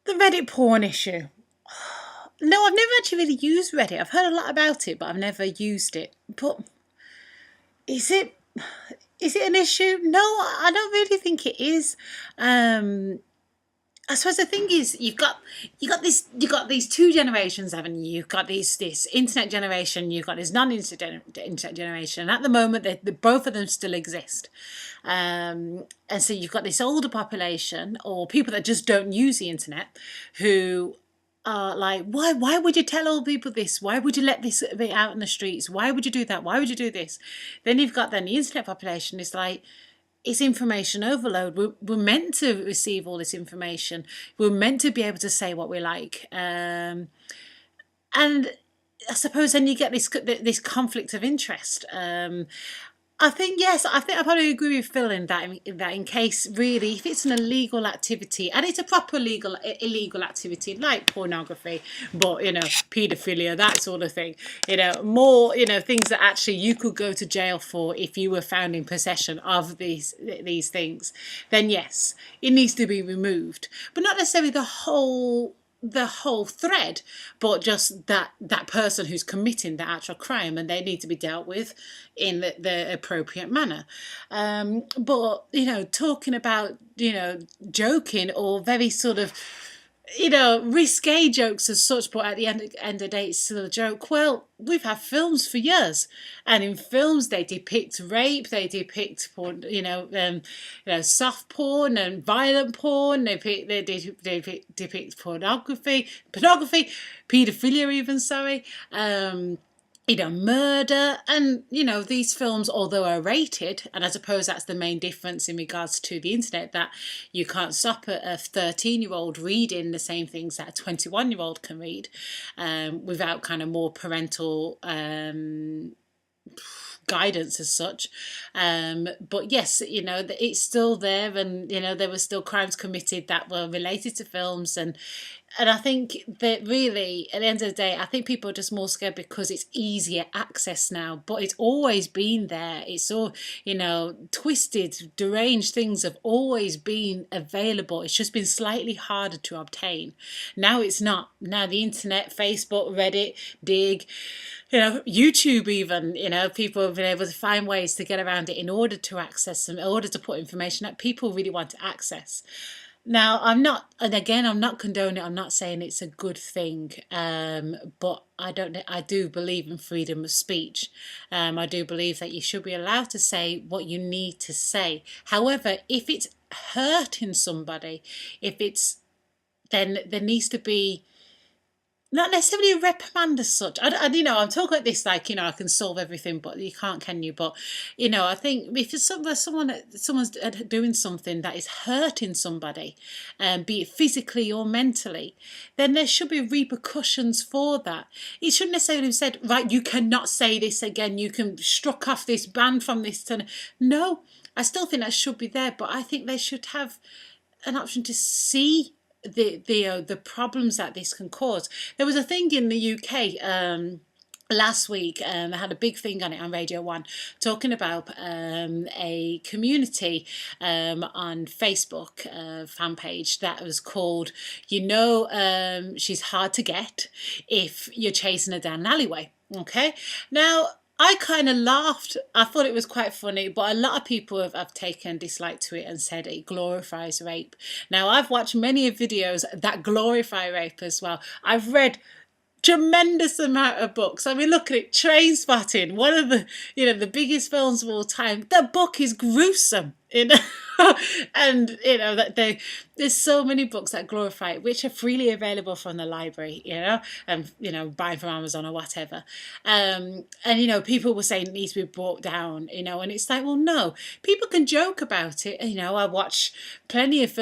The Reddit porn issue. No, I've never actually really used Reddit. I've heard a lot about it, but I've never used it. But is it is it an issue? No, I don't really think it is. Um, I suppose the thing is, you've got these two generations, haven't you? You've got this internet generation, you've got this non-internet generation. And at the moment, both of them still exist, and so you've got this older population or people that just don't use the internet, who are like, why would you tell old people this? Why would you let this be out in the streets? Why would you do that? Why would you do this? Then you've got then the internet population is like, it's information overload. We're meant to receive all this information. We're meant to be able to say what we like. And I suppose then you get this conflict of interest. I think yes. I think I probably agree with Phil in that in case really, if it's an illegal activity and it's a proper illegal activity like pornography, but paedophilia, that sort of thing, more things that actually you could go to jail for if you were found in possession of these things, then yes, it needs to be removed, but not necessarily the whole thread, but just that person who's committing the actual crime, and they need to be dealt with in the appropriate manner. But talking about joking or very sort of risque jokes as such, but at the end of the day, it's still a joke. Well, we've had films for years, and in films they depict rape, they depict porn, soft porn and violent porn. They depict pornography, paedophilia, even sorry. Murder, and these films, although are rated, and I suppose that's the main difference in regards to the internet, that you can't stop a 13-year-old reading the same things that a 21-year-old can read, without kind of more parental guidance as such. But yes, it's still there, and there were still crimes committed that were related to films, and I think that really, at the end of the day, I think people are just more scared because it's easier access now. But it's always been there. It's all, twisted, deranged things have always been available. It's just been slightly harder to obtain. Now it's not. Now the internet, Facebook, Reddit, Dig, YouTube even, people have been able to find ways to get around it in order to access them, in order to put information that people really want to access. Now, I'm not condoning it. I'm not saying it's a good thing, but I don't. I do believe in freedom of speech. I do believe that you should be allowed to say what you need to say. However, if it's hurting somebody, then there needs to be not necessarily a reprimand as such. I'm talking like this, like, I can solve everything, but you can't, can you? But, I think if it's someone's doing something that is hurting somebody, be it physically or mentally, then there should be repercussions for that. It shouldn't necessarily be said, right, you cannot say this again, you can struck off this, ban from this. No, I still think that should be there, but I think they should have an option to see the problems that this can cause. There was a thing in the UK last week. I had a big thing on it on Radio 1, talking about a community on Facebook fan page that was called, she's hard to get if you're chasing her down an alleyway. Okay, now I kind of laughed. I thought it was quite funny, but a lot of people have taken dislike to it and said it glorifies rape. Now, I've watched many videos that glorify rape as well. I've read tremendous amount of books. I mean, look at it, Train Spotting, one of the biggest films of all time. The book is gruesome, and that there's so many books that glorify it, which are freely available from the library, and buying from Amazon or whatever. And people were saying it needs to be brought down, and it's like, well, no, people can joke about it. I watch plenty of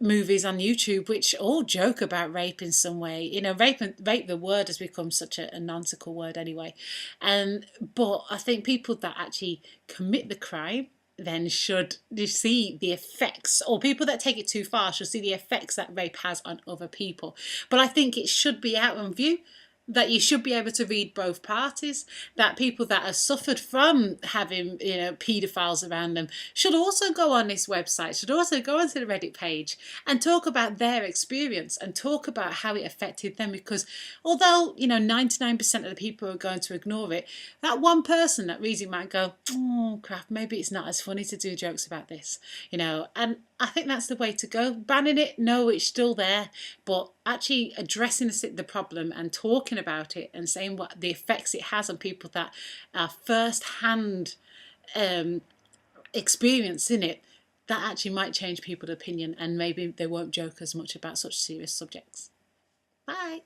movies on YouTube which all joke about rape in some way. Rape, the word has become such a nonsensical word anyway. But I think people that actually commit the crime then should see the effects, or people that take it too far should see the effects that rape has on other people. But I think it should be out on view. that you should be able to read both parties, that people that have suffered from having, paedophiles around them should also go on this website, should also go onto the Reddit page and talk about their experience and talk about how it affected them. Because although, 99% of the people are going to ignore it, that one person that reads it might go, oh crap, maybe it's not as funny to do jokes about this, and I think that's the way to go. Banning it, no, it's still there, but actually addressing the problem and talking about it and saying what the effects it has on people that are first-hand experiencing it, that actually might change people's opinion, and maybe they won't joke as much about such serious subjects. Bye.